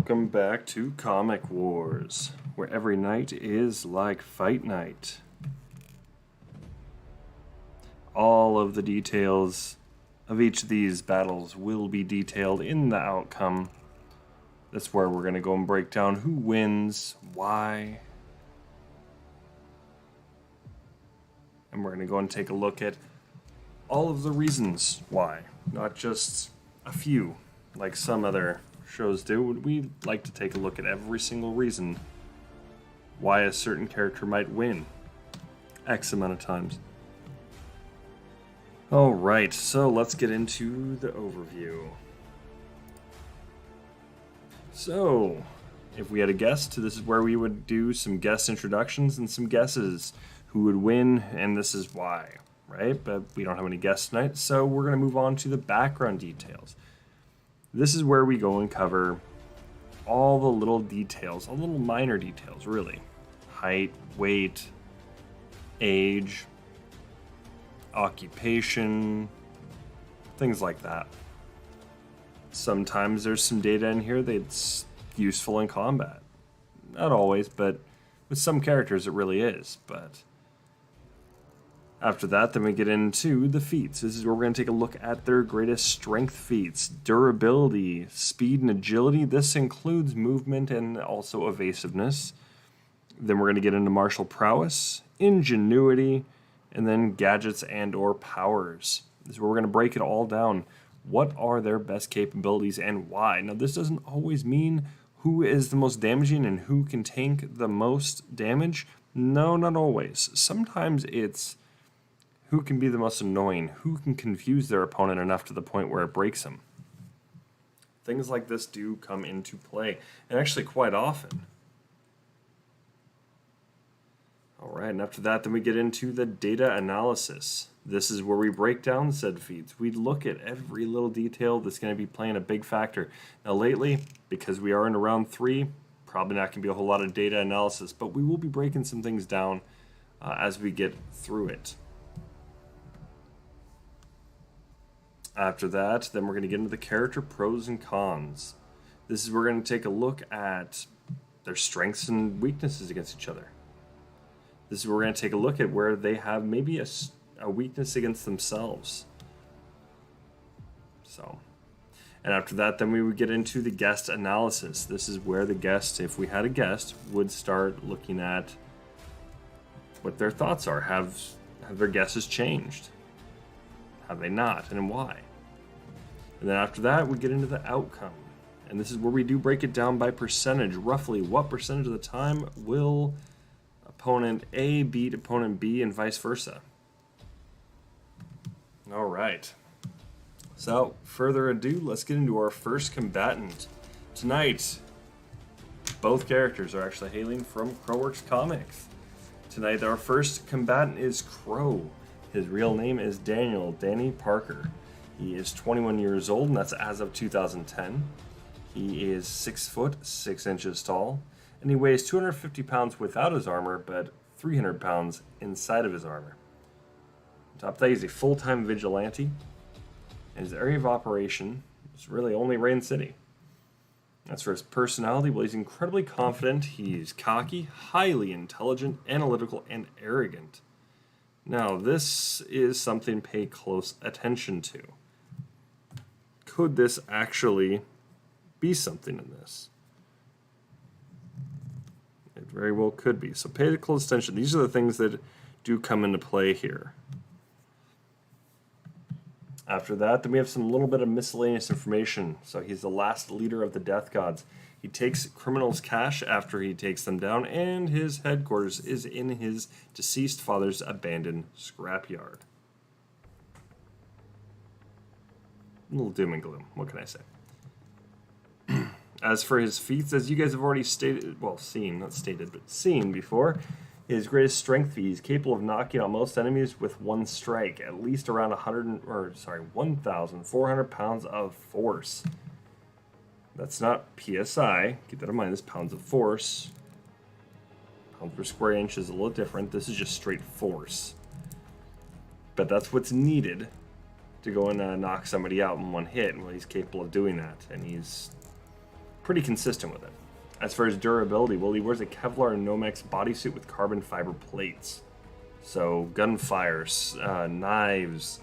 Welcome back to Comic Wars, where every night is like fight night. All of the details of each of these battles will be detailed in the outcome. That's where we're going to go and break down who wins, why, and we're going to go and take a look at all of the reasons why, not just a few, like some other shows do. We like to take a look at every single reason why a certain character might win X amount of times. Alright, so let's get into the overview. So, if we had a guest, this is where we would do some guest introductions and some guesses who would win, and this is why, right? But we don't have any guests tonight, so we're going to move on to the background details. This is where we go and cover all the little details, all the little minor details, really. Height, weight, age, occupation, things like that. Sometimes there's some data in here that's useful in combat. Not always, but with some characters it really is. But after that, then we get into the feats. This is where we're going to take a look at their greatest strength feats, durability, speed, and agility. This includes movement and also evasiveness. Then we're going to get into martial prowess, ingenuity, and then gadgets and or powers. This is where we're going to break it all down. What are their best capabilities and why? Now, this doesn't always mean who is the most damaging and who can tank the most damage. No, not always. Sometimes it's who can be the most annoying, who can confuse their opponent enough to the point where it breaks them. Things like this do come into play, and actually quite often. Alright, and after that, then we get into the data analysis. This is where we break down said feats. We look at every little detail that's going to be playing a big factor. Now lately, because we are in round 3, probably not going to be a whole lot of data analysis, but we will be breaking some things down as we get through it. After that, then we're going to get into the character pros and cons. This is where we're going to take a look at their strengths and weaknesses against each other. This is where we're going to take a look at where they have maybe a weakness against themselves. So, and after that, then we would get into the guest analysis. This is where the guest, if we had a guest, would start looking at what their thoughts are. Have their guesses changed? Have they not, and why? And then after that, we get into the outcome. And this is where we do break it down by percentage. Roughly, what percentage of the time will opponent A beat opponent B and vice versa? All right. So, further ado, let's get into our first combatant. Tonight, both characters are actually hailing from Crowworks Comics. Tonight, our first combatant is Crow. His real name is Danny Parker. He is 21 years old, and that's as of 2010. He is 6 foot 6 inches tall, and he weighs 250 pounds without his armor, but 300 pounds inside of his armor. On top of that, he's a full-time vigilante, and his area of operation is really only Rain City. As for his personality, well, he's incredibly confident, he's cocky, highly intelligent, analytical, and arrogant. Now, this is something to pay close attention to. Could this actually be something in this? It very well could be. So pay close attention. These are the things that do come into play here. After that, then we have some little bit of miscellaneous information. So he's the last leader of the Death Gods. He takes criminals' cash after he takes them down, and his headquarters is in his deceased father's abandoned scrapyard. A little doom and gloom, what can I say? As for his feats, as you guys have already stated, well, seen, not stated, but seen before, his greatest strength feat, he's capable of knocking out most enemies with one strike, at least around 1,400 pounds of force. That's not PSI, keep that in mind, this pounds of force. Pounds per square inch is a little different, this is just straight force. But that's what's needed to go and knock somebody out in one hit, and well, he's capable of doing that, and he's pretty consistent with it. As for his durability, well, he wears a Kevlar Nomex bodysuit with carbon fiber plates. So gunfires, knives,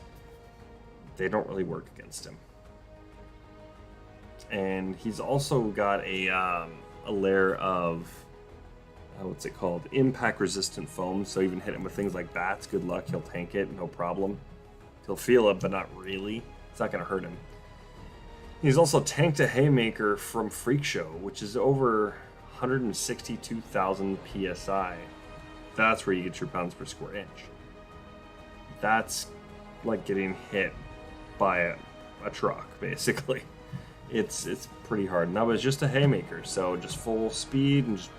they don't really work against him. And he's also got a layer of, what's it called? Impact resistant foam. So even hit him with things like bats, good luck, he'll tank it, no problem. He'll feel it, but not really. It's not going to hurt him. He's also tanked a Haymaker from Freak Show, which is over 162,000 PSI. That's where you get your pounds per square inch. That's like getting hit by a truck, basically. It's pretty hard. And that was just a Haymaker, so just full speed and just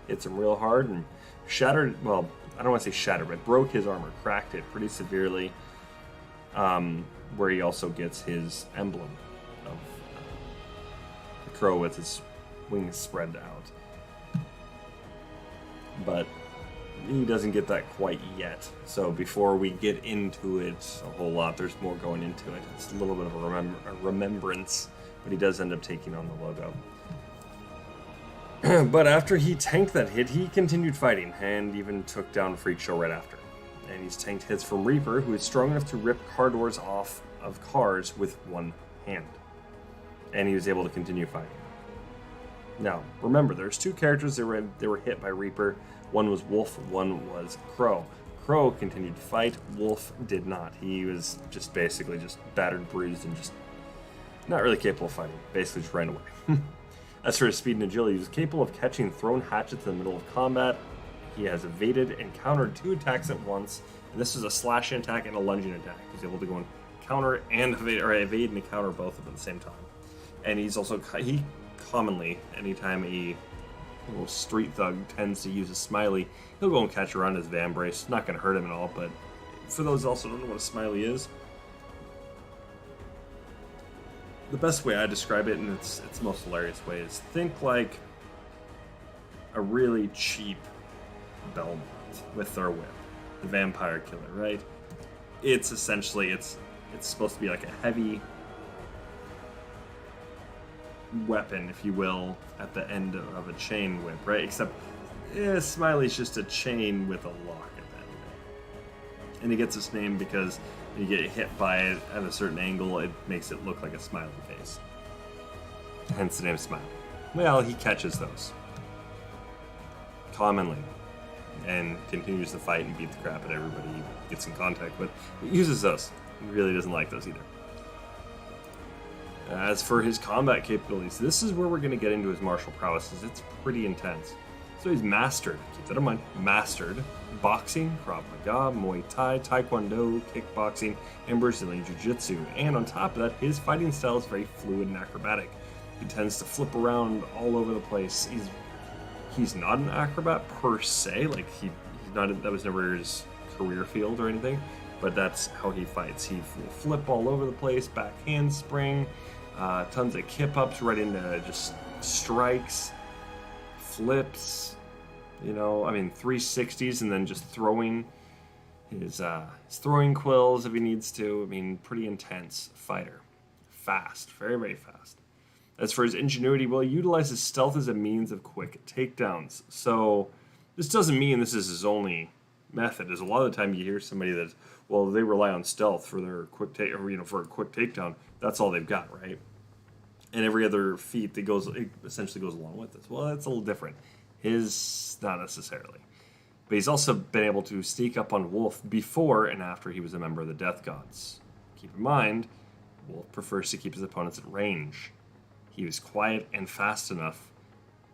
hits him real hard and shattered, well, I don't want to say shattered, but broke his armor, cracked it pretty severely, where he also gets his emblem of the crow with his wings spread out. But he doesn't get that quite yet. So before we get into it a whole lot, there's more going into it. It's a little bit of a remembrance, but he does end up taking on the logo. But after he tanked that hit, he continued fighting and even took down Freak Show right after. And he's tanked hits from Reaper, who is strong enough to rip car doors off of cars with one hand. And he was able to continue fighting. Now, remember, there's two characters that were hit by Reaper. One was Wolf, one was Crow. Crow continued to fight, Wolf did not. He was just basically just battered, bruised, and just not really capable of fighting. Basically just ran away. As for his speed and agility, he was capable of catching thrown hatchets in the middle of combat. He has evaded and countered 2 attacks at once, and this is a slashing attack and a lunging attack. He's able to go and counter and evade and counter both of them at the same time. And he's also, he commonly, anytime a little street thug tends to use a smiley, he'll go and catch around his van brace. Not going to hurt him at all, but for those who also don't know what a smiley is, the best way I describe it, and its most hilarious way, is think like a really cheap Belmont with their whip, the vampire killer, right? It's essentially, it's supposed to be like a heavy weapon, if you will, at the end of a chain whip, right? Except Smiley's just a chain with a lock at the end of it. And it gets its name because when you get hit by it at a certain angle, it makes it look like a smiley face. Hence the name Smiley. Well, he catches those commonly and continues to fight and beat the crap at everybody he gets in contact with. He uses those. He really doesn't like those either. As for his combat capabilities, this is where we're going to get into his martial prowesses. It's pretty intense. So he's mastered, keep that in mind, mastered boxing, Krav Maga, Muay Thai, Taekwondo, kickboxing, and Brazilian Jiu-Jitsu. And on top of that, his fighting style is very fluid and acrobatic. He tends to flip around all over the place. He's not an acrobat per se, like he's not, that was never his career field or anything, but that's how he fights. He will flip all over the place, back handspring, tons of kip-ups right into just strikes, flips, 360s, and then just throwing his throwing quills if he needs to. Pretty intense fighter. Fast, very, very fast. As for his ingenuity, well, he utilizes stealth as a means of quick takedowns. So this doesn't mean this is his only method. As a lot of the time you hear somebody that, well, they rely on stealth for their quick for a quick takedown. That's all they've got, right? And every other feat that essentially goes along with this. Well, that's a little different. His, not necessarily. But he's also been able to sneak up on Wolf before and after he was a member of the Death Gods. Keep in mind, Wolf prefers to keep his opponents at range. He was quiet and fast enough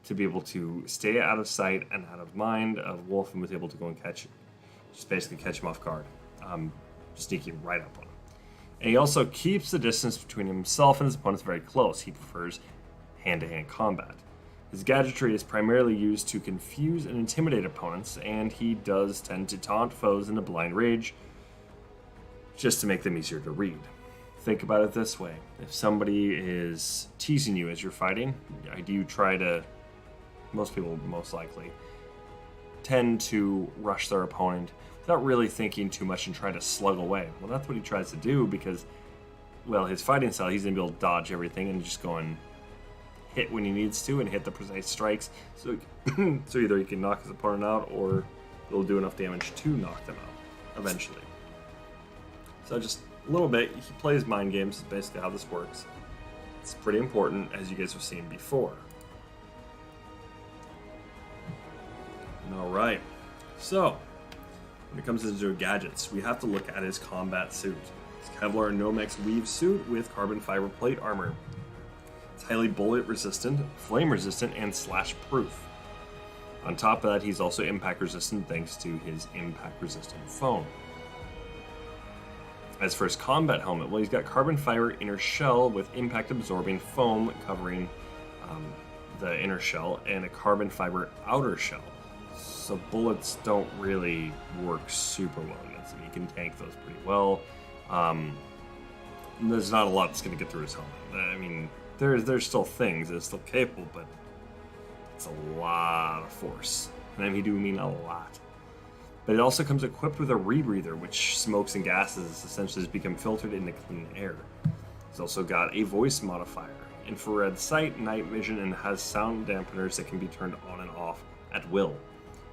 to be able to stay out of sight and out of mind of Wolf, and was able to go and just basically catch him off guard, sneaking right up on him. And he also keeps the distance between himself and his opponents very close. He prefers hand-to-hand combat. His gadgetry is primarily used to confuse and intimidate opponents, and he does tend to taunt foes into blind rage just to make them easier to read. Think about it this way. If somebody is teasing you as you're fighting, do you try to, most people most likely, tend to rush their opponent without really thinking too much and try to slug away? Well, that's what he tries to do because, well, his fighting style, he's going to be able to dodge everything and just go and hit when he needs to and hit the precise strikes. So, so either he can knock his opponent out or it'll do enough damage to knock them out eventually. So just a little bit, he plays mind games, is basically how this works. It's pretty important, as you guys have seen before. Alright, so when it comes into gadgets, we have to look at his combat suit. It's Kevlar Nomex weave suit with carbon fiber plate armor. It's highly bullet resistant, flame resistant, and slash proof. On top of that, he's also impact resistant thanks to his impact resistant foam. As for his combat helmet, well, he's got carbon fiber inner shell with impact absorbing foam covering the inner shell and a carbon fiber outer shell. So bullets don't really work super well against him. He can tank those pretty well. There's not a lot that's going to get through his helmet. I mean, there's still things that's still capable, but it's a lot of force. And I mean, do mean a lot. But it also comes equipped with a rebreather, which smokes and gases essentially just become filtered into clean air. It's also got a voice modifier, infrared sight, night vision, and has sound dampeners that can be turned on and off at will.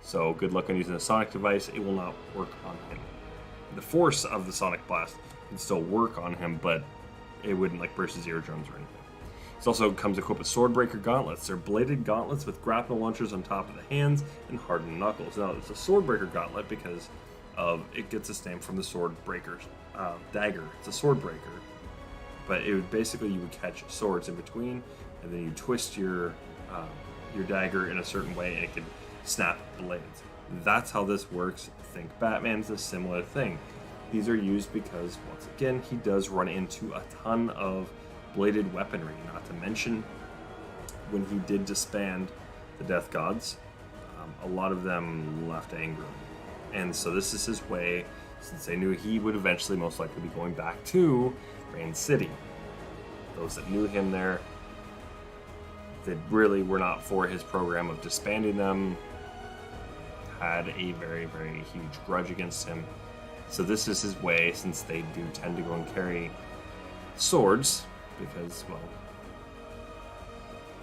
So good luck on using a sonic device, it will not work on him. The force of the sonic blast can still work on him, but it wouldn't like burst his eardrums or anything. It also comes equipped with Swordbreaker Gauntlets. They're bladed gauntlets with grapnel launchers on top of the hands and hardened knuckles. Now, it's a Swordbreaker Gauntlet because it gets its name from the Swordbreaker dagger. It's a Swordbreaker, but it would basically, you would catch swords in between, and then you twist your dagger in a certain way, and it could snap blades. That's how this works. Think Batman's a similar thing. These are used because, once again, he does run into a ton of bladed weaponry, not to mention when he did disband the Death Gods, a lot of them left angrily. And so this is his way, since they knew he would eventually most likely be going back to Rain City. Those that knew him there, that really were not for his program of disbanding them, had a very, very huge grudge against him. So this is his way, since they do tend to go and carry swords, because, well,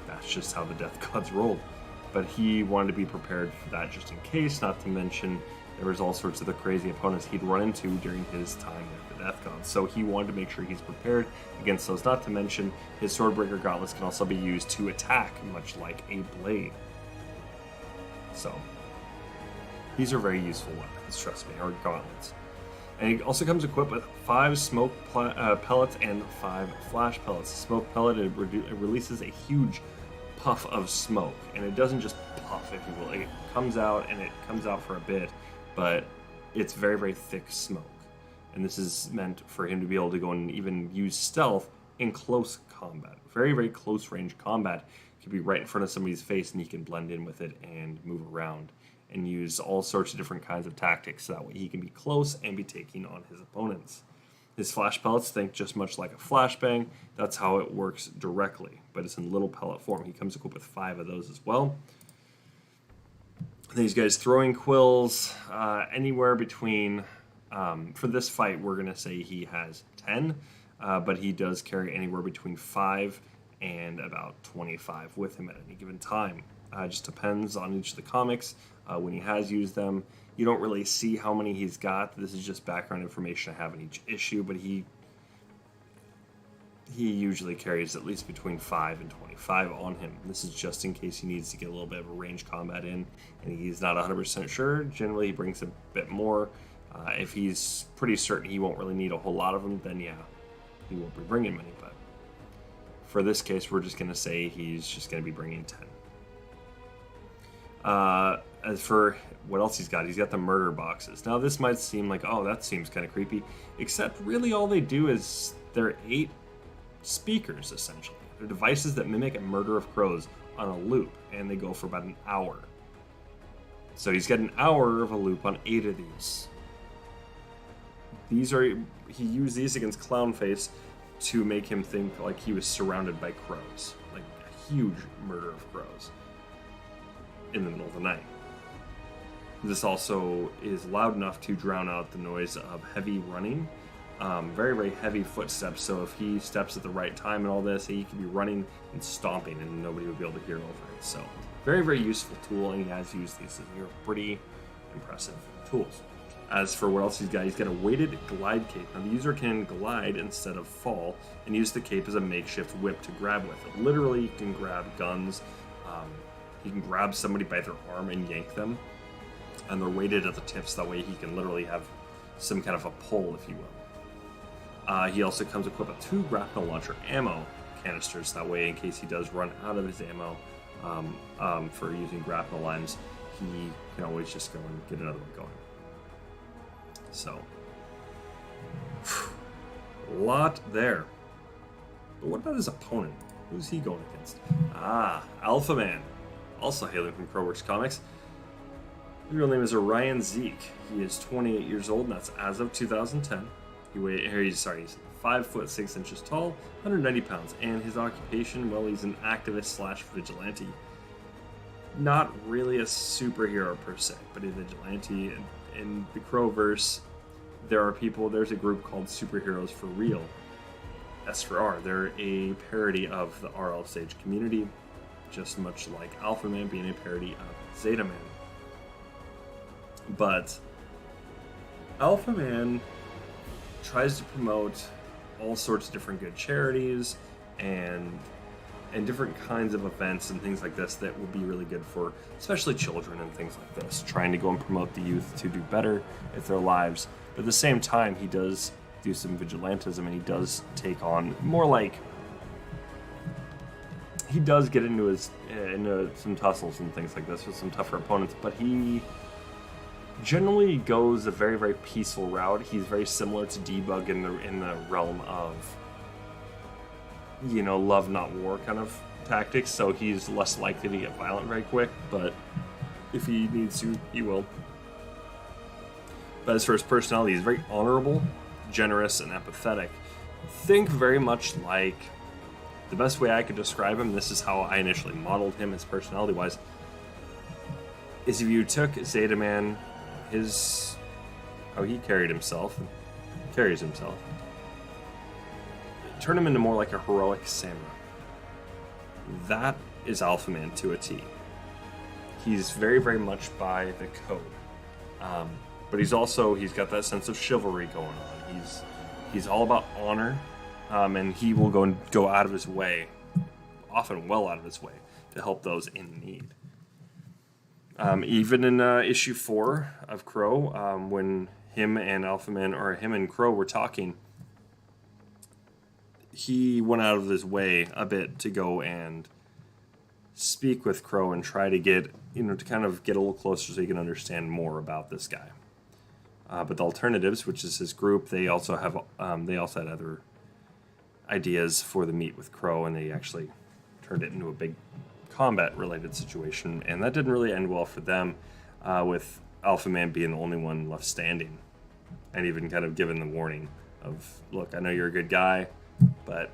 that's just how the Death Gods rolled. But he wanted to be prepared for that just in case, not to mention there was all sorts of the crazy opponents he'd run into during his time with the Death Gods. So he wanted to make sure he's prepared against those, not to mention his Swordbreaker Gauntlets can also be used to attack, much like a blade. So these are very useful weapons, trust me, or gauntlets. And it also comes equipped with 5 smoke pellets and 5 flash pellets. The smoke pellet, it releases a huge puff of smoke. And it doesn't just puff, if you will. It comes out, and it comes out for a bit, but it's very, very thick smoke. And this is meant for him to be able to go and even use stealth in close combat. Very, very close range combat. He could be right in front of somebody's face, and he can blend in with it and move around and use all sorts of different kinds of tactics, so that way he can be close and be taking on his opponents. His flash pellets, think just much like a flashbang. That's how it works directly, but it's in little pellet form. He comes equipped with 5 of those as well. These guys throwing quills, anywhere between, for this fight, we're going to say he has 10, but he does carry anywhere between 5 and about 25 with him at any given time. Just depends on each of the comics. When he has used them, you don't really see how many he's got. This is just background information I have in each issue, but he usually carries at least between 5 and 25 on him. This is just in case he needs to get a little bit of a range combat in, and he's not 100% sure. Generally, he brings a bit more. If he's pretty certain he won't really need a whole lot of them, then yeah, he won't be bringing many. But for this case, we're just going to say he's just going to be bringing 10. As for what else he's got the murder boxes. Now this might seem like, oh, that seems kind of creepy, except really all they do is they're 8 speakers, essentially. They're devices that mimic a murder of crows on a loop, and they go for about an hour. So he's got an hour of a loop on 8 of these. He used these against Clownface to make him think like he was surrounded by crows, like a huge murder of crows in the middle of the night. This also is loud enough to drown out the noise of heavy running Very, very heavy footsteps, so if he steps at the right time and all this, he could be running and stomping and nobody would be able to hear over it. So very, very useful tool, and he has used these. These are pretty impressive tools. As for what else he's got a weighted glide cape. Now the user can glide instead of fall and use the cape as a makeshift whip to grab with. Literally, you can grab guns. You can grab somebody by their arm and yank them, and they're weighted at the tips. That way he can literally have some kind of a pull, if you will. He also comes equipped with 2 grapnel launcher ammo canisters. That way, in case he does run out of his ammo for using grapnel lines, he can always just go and get another one going. So, a lot there. But what about his opponent? Who's he going against? Alphaman, also hailing from Crowworks Comics. His real name is Orion Zeke. He is 28 years old, and that's as of 2010. He's 5 foot 6 inches tall, 190 pounds, and his occupation, well, he's an activist / vigilante. Not really a superhero per se, but a vigilante. In the Crowverse, there's a group called Superheroes for Real, S for R. They're a parody of the RL Sage community, just much like Alphaman being a parody of Zeta Man. But Alphaman tries to promote all sorts of different good charities and different kinds of events and things like this that will be really good for especially children and things like this, trying to go and promote the youth to do better with their lives. But at the same time, he does do some vigilantism, and he does take on more like, he does get into some tussles and things like this with some tougher opponents, but he generally goes a very, very peaceful route. He's very similar to Debug in the realm of, love not war kind of tactics, so he's less likely to get violent very quick, but if he needs to, he will. But as for his personality, he's very honorable, generous, and empathetic. Think very much like, the best way I could describe him, this is how I initially modeled him as personality-wise, is if you took Zeta Man, how he carries himself, turn him into more like a heroic samurai. That is Alphaman to a T. He's very, very much by the code. But he's got that sense of chivalry going on. He's all about honor, and he will go out of his way, often well out of his way, to help those in need. Even in issue 4 of Crow, when him and Crow were talking, he went out of his way a bit to go and speak with Crow and try to get, to kind of get a little closer so he can understand more about this guy. But the Alternatives, which is his group, they also had other ideas for the meet with Crow, and they actually turned it into a big combat-related situation, and that didn't really end well for them, with Alphaman being the only one left standing, and even kind of given the warning of, look, I know you're a good guy, but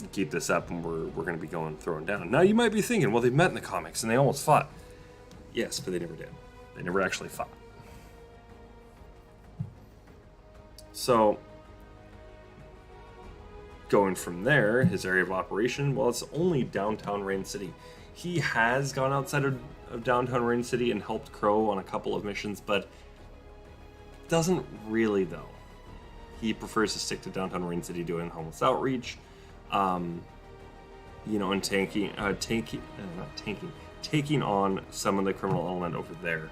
you keep this up and we're going to be throwing down. Now you might be thinking, well, they met in the comics and they almost fought. Yes, but they never did. They never actually fought. So, going from there, his area of operation, well, it's only downtown Rain City. He has gone outside of downtown Rain City and helped Crow on a couple of missions, but doesn't really, though. He prefers to stick to downtown Rain City doing homeless outreach, and taking on some of the criminal element over there.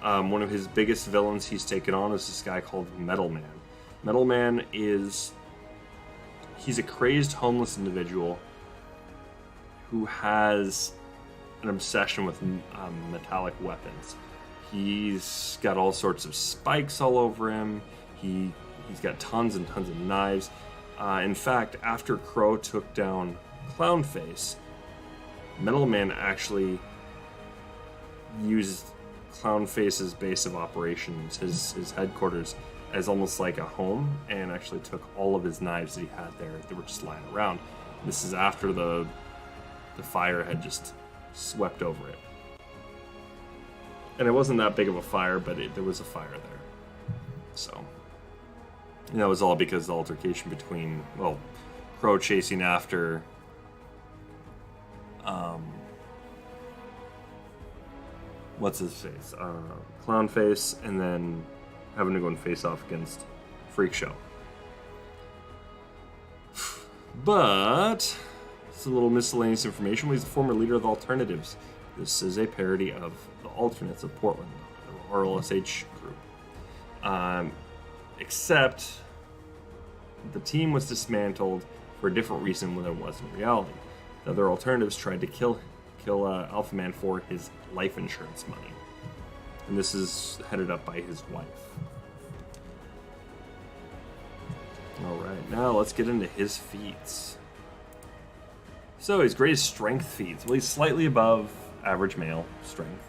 One of his biggest villains he's taken on is this guy called Metal Man. Metal Man he's a crazed homeless individual who has an obsession with metallic weapons. He's got all sorts of spikes all over him. He's got tons and tons of knives. In fact, after Crow took down Clownface, Metal Man actually used Clownface's base of operations, his headquarters, as almost like a home, and actually took all of his knives that he had there that were just lying around. This is after the fire had just swept over it. And it wasn't that big of a fire, but there was a fire there. So, And that was all because the altercation between, well, Crow chasing after what's his face? Clown Face, and then having to go and face off against Freak Show. But it's a little miscellaneous information. He's the former leader of the Alternatives. This is a parody of the Alternates of Portland, the RLSH group. Except the team was dismantled for a different reason than it was in reality. The other Alternatives tried to kill Alphaman for his life insurance money. And this is headed up by his wife. Alright, now let's get into his feats. So his greatest strength feats. Well, he's slightly above average male strength.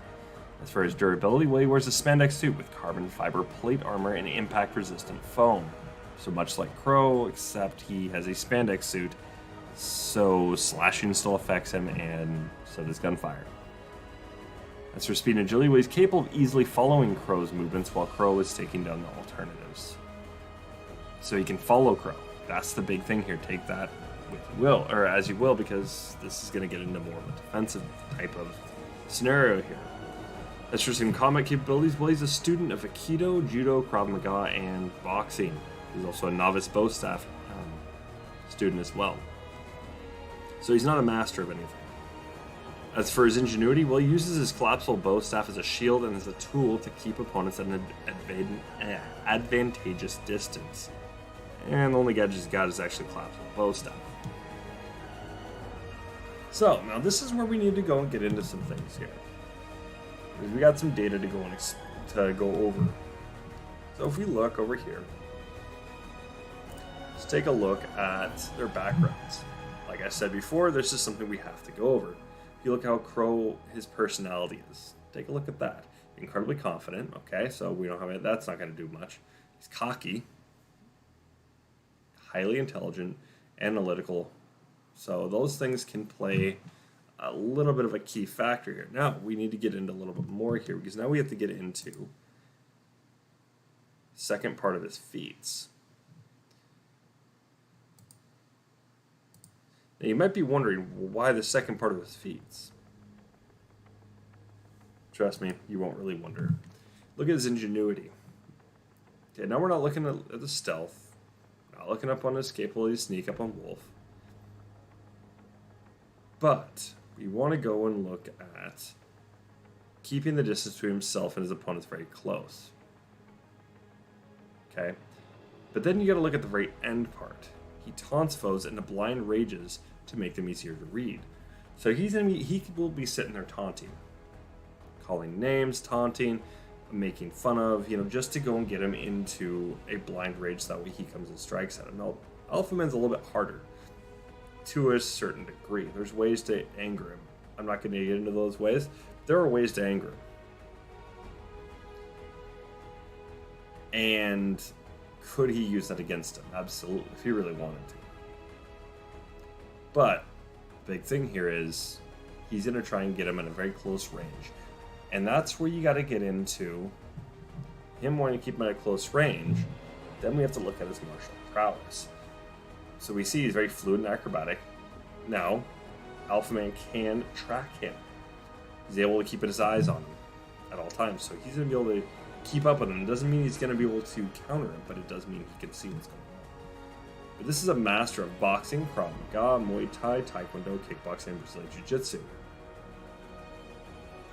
As far as durability, well, he wears a spandex suit with carbon fiber plate armor and impact-resistant foam. So much like Crow, except he has a spandex suit, so slashing still affects him, and so does gunfire. As for speed and agility, well, he's capable of easily following Crow's movements while Crow is taking down the Alternatives. So he can follow Crow. That's the big thing here. Take that with you will, or as you will, because this is going to get into more of a defensive type of scenario here. As for some combat capabilities, well, he's a student of Aikido, Judo, Krav Maga, and boxing. He's also a novice bow staff student as well. So he's not a master of anything. As for his ingenuity, well, he uses his collapsible bow staff as a shield and as a tool to keep opponents at an advantageous distance. And the only gadget he's got is actually collapsible bow staff. So, now this is where we need to go and get into some things here. Because we got some data to go over. So if we look over here, let's take a look at their backgrounds. Like I said before, this is something we have to go over. If you look how Crow, his personality is, take a look at that. Incredibly confident, okay, so we don't have it, that's not going to do much. He's cocky, highly intelligent, analytical. So those things can play a little bit of a key factor here. Now, we need to get into a little bit more here, because now we have to get into the second part of his feats. Now, you might be wondering why the second part of his feats. Trust me, you won't really wonder. Look at his ingenuity. Okay, now we're not looking at the stealth. Not looking up on his capability to sneak up on Wolf. But we want to go and look at keeping the distance between himself and his opponents very close. Okay? But then you got to look at the very end part. He taunts foes into blind rages to make them easier to read. So he will be sitting there taunting, calling names, taunting, making fun of, just to go and get him into a blind rage. That way he comes and strikes at him. Now, Alphaman's a little bit harder to a certain degree. There's ways to anger him. I'm not going to get into those ways. There are ways to anger him. And could he use that against him? Absolutely, if he really wanted to. But the big thing here is he's going to try and get him in a very close range. And that's where you got to get into him wanting to keep him at a close range. Then we have to look at his martial prowess. So we see he's very fluid and acrobatic. Now, Alphaman can track him. He's able to keep his eyes on him at all times. So he's going to be able to keep up with him. It doesn't mean he's going to be able to counter him, but it does mean he can see what's going on. But this is a master of boxing, Krav Maga, Muay Thai, Taekwondo, kickboxing, and Brazilian Jiu-Jitsu.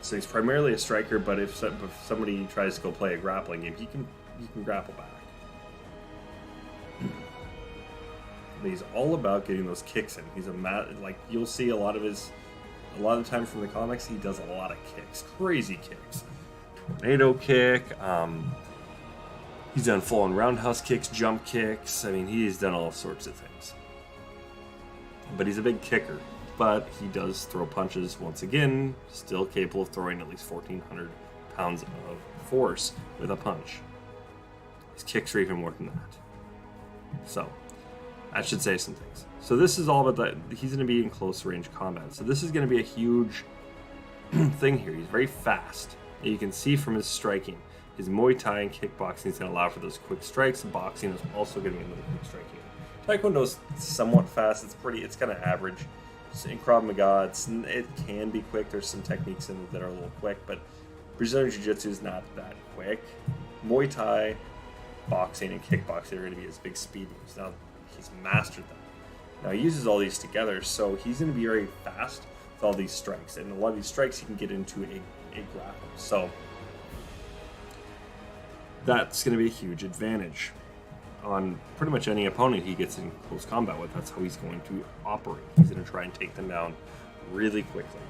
So he's primarily a striker, but if somebody tries to go play a grappling game, he can grapple back. But he's all about getting those kicks in. He's like you'll see a lot of the time from the comics, he does a lot of kicks, crazy kicks. Tornado kick. He's done full-on roundhouse kicks, jump kicks. I mean, he's done all sorts of things. But he's a big kicker. But he does throw punches, once again, still capable of throwing at least 1,400 pounds of force with a punch. His kicks are even more than that. So, that should say some things. So this is all about that. He's going to be in close range combat. So this is going to be a huge thing here. He's very fast. You can see from his striking. His Muay Thai and kickboxing is going to allow for those quick strikes. Boxing is also going to be another quick striking. Taekwondo is somewhat fast. It's kind of average. In Krav Maga, it can be quick. There's some techniques in it that are a little quick, but Brazilian Jiu-Jitsu is not that quick. Muay Thai, boxing, and kickboxing are going to be his big speed moves. Now, he's mastered them. Now, he uses all these together, so he's going to be very fast with all these strikes. And a lot of these strikes, he can get into a grapple. So, that's going to be a huge advantage on pretty much any opponent he gets in close combat with. That's how he's going to operate. He's going to try and take them down really quickly.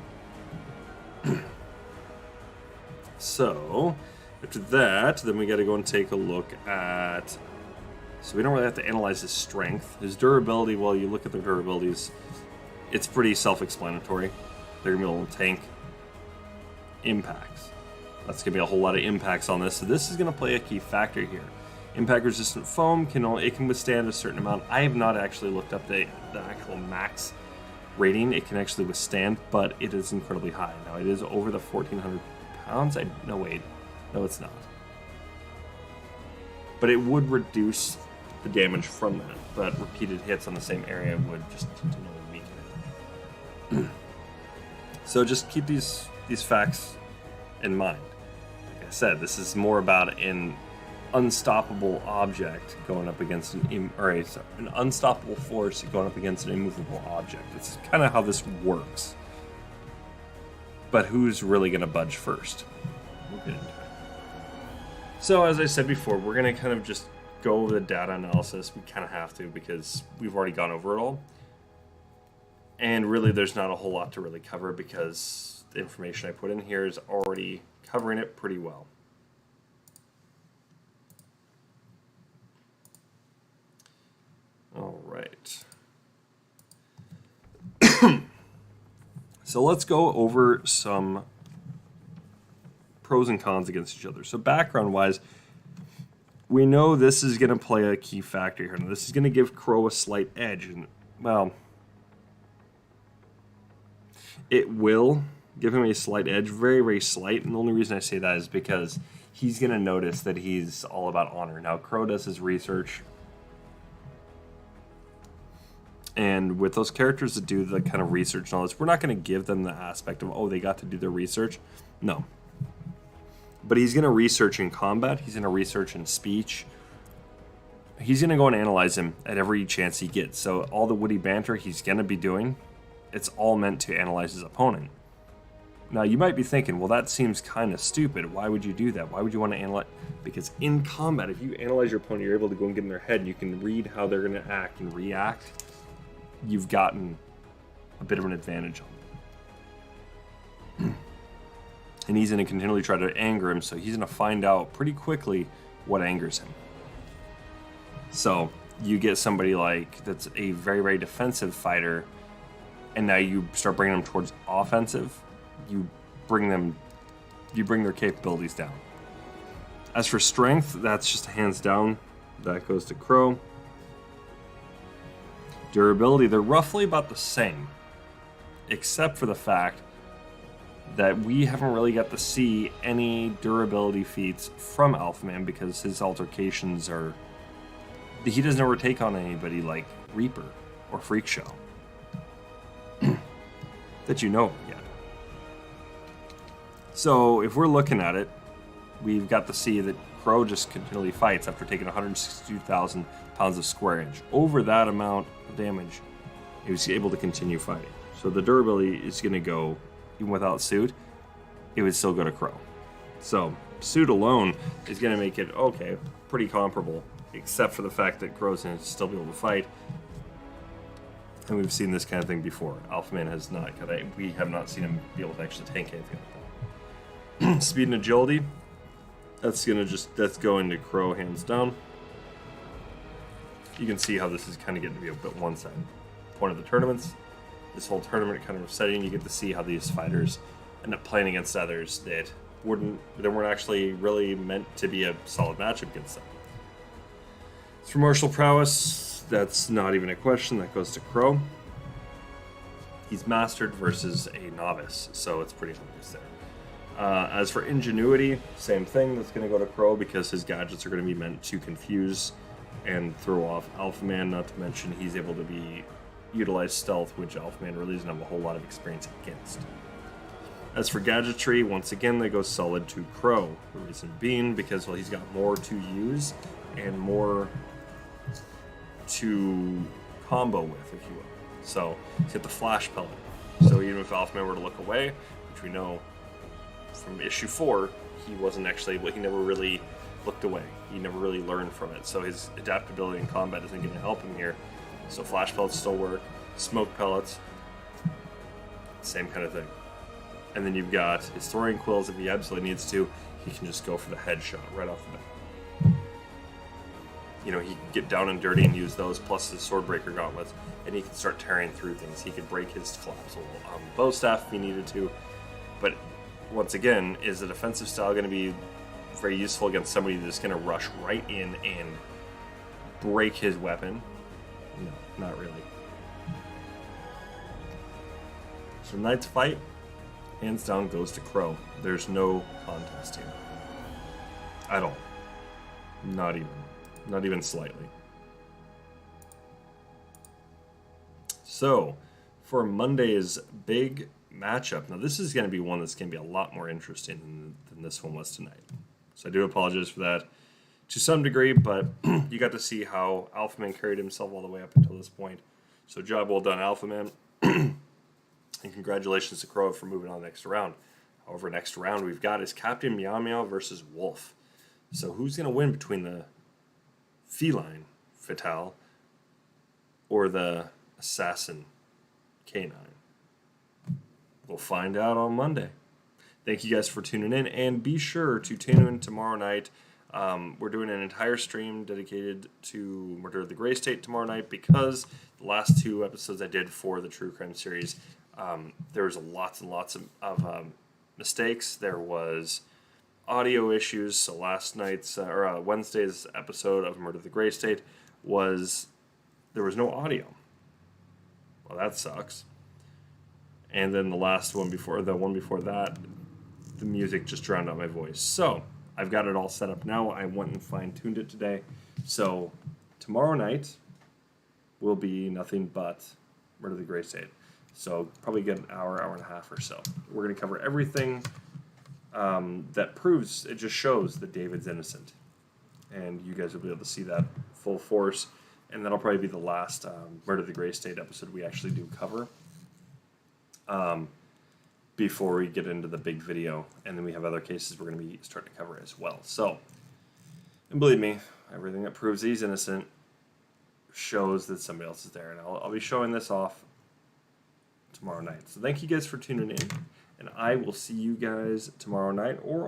So, after that, then we got to go and take a look at... So we don't really have to analyze his strength. His durability, well, you look at their durabilities, it's pretty self-explanatory. They're going to be a little tank. Impacts. That's going to be a whole lot of impacts on this. So this is going to play a key factor here. Impact-resistant foam can withstand a certain amount. I have not actually looked up the actual max rating it can actually withstand, but it is incredibly high. Now, it is over the 1,400 pounds. No, it's not. But it would reduce the damage from that, but repeated hits on the same area would just continually weaken it. So just keep these facts in mind. Like I said, this is more about an unstoppable object going up against an unstoppable force going up against an immovable object. It's kind of how this works. But who's really going to budge first? We'll get into it. So as I said before, we're going to kind of just go over the data analysis. We kind of have to because we've already gone over it all. And really there's not a whole lot to really cover because the information I put in here is already covering it pretty well. All right. So let's go over some pros and cons against each other. So background-wise, we know this is going to play a key factor here. Now, this is going to give Crow a slight edge. And, well, it will give him a slight edge, very, very slight. And the only reason I say that is because he's going to notice that he's all about honor. Now, Crow does his research. And with those characters that do the kind of research knowledge, we're not going to give them the aspect of, oh, they got to do their research. No. But he's going to research in combat. He's going to research in speech. He's going to go and analyze him at every chance he gets. So all the witty banter he's going to be doing, it's all meant to analyze his opponent. Now, you might be thinking, well, that seems kind of stupid. Why would you do that? Why would you want to analyze? Because in combat, if you analyze your opponent, you're able to go and get in their head, and you can read how they're going to act and react. You've gotten a bit of an advantage on them. And he's going to continually try to anger him, so he's going to find out pretty quickly what angers him. So you get somebody like that's a very, very defensive fighter, and now you start bringing them towards offensive. You bring their capabilities down. As for strength, that's just hands down. That goes to Crow. Durability, they're roughly about the same, except for the fact that we haven't really got to see any durability feats from Alphaman because his altercations are... He doesn't ever take on anybody like Reaper or Freak Show. That you know of yet. So if we're looking at it, we've got to see that Crow just continually fights after taking 162,000 pounds of square inch. Over that amount of damage, he was able to continue fighting. So the durability is going to go, even without suit, it would still go to Crow. So suit alone is going to make it, okay, pretty comparable, except for the fact that Crow's going to still be able to fight. And we've seen this kind of thing before. Alphaman has not, we have not seen him be able to actually tank anything like that. Speed and agility, that's going to Crow hands down. You can see how this is kind of getting to be a bit one-sided. Point of the tournaments, this whole tournament kind of setting, you get to see how these fighters end up playing against others that weren't actually really meant to be a solid matchup against them. As for martial prowess, that's not even a question. That goes to Crow. He's mastered versus a novice, so it's pretty obvious there. As for ingenuity, same thing. That's going to go to Crow because his gadgets are going to be meant to confuse and throw off Alphaman. Not to mention he's able to utilize stealth, which Alphaman really doesn't have a whole lot of experience against. As for gadgetry, once again, they go solid to Crow. The reason being because, well, he's got more to use and more to combo with, if you will. So he's got the flash pellet. So even if Alphaman were to look away, which we know from issue 4, he wasn't actually, he never really looked away. He never really learned from it. So his adaptability in combat isn't going to help him here. So flash pellets still work. Smoke pellets, same kind of thing. And then you've got his throwing quills. If he absolutely needs to, he can just go for the headshot right off the bat. You know, he can get down and dirty and use those, plus his Swordbreaker gauntlets, and he can start tearing through things. He could break his collapsible bow staff if he needed to. But once again, is the defensive style going to be very useful against somebody that's going to rush right in and break his weapon? No, not really. So tonight's fight, hands down, goes to Crow. There's no contest here. At all. Not even. Not even slightly. So, for Monday's big matchup. Now, this is going to be one that's going to be a lot more interesting than this one was tonight. So I do apologize for that to some degree, but you got to see how Alphaman carried himself all the way up until this point. So job well done, Alphaman. And congratulations to Crow for moving on next round. However, next round we've got is Captain Meow Meow versus Wolf. So who's going to win between the feline Fatale or the assassin canine? We'll find out on Monday. Thank you guys for tuning in, and be sure to tune in tomorrow night. We're doing an entire stream dedicated to Murder of the Gray State tomorrow night because the last 2 episodes I did for the True Crime series, there was lots and lots of mistakes. There was audio issues. So last night's or Wednesday's episode of Murder of the Gray State there was no audio. Well, that sucks. And then the one before that, the music just drowned out my voice. So I've got it all set up now. I went and fine-tuned it today. So tomorrow night will be nothing but Murder of the Gray State. So probably get an hour and a half or so. We're going to cover everything that proves, it just shows that David's innocent. And you guys will be able to see that full force. And that'll probably be the last Murder of the Gray State episode we actually do cover. Before we get into the big video, and then we have other cases we're going to be starting to cover as well. So, and believe me, everything that proves he's innocent shows that somebody else is there, and I'll be showing this off tomorrow night. So thank you guys for tuning in, and I will see you guys tomorrow night or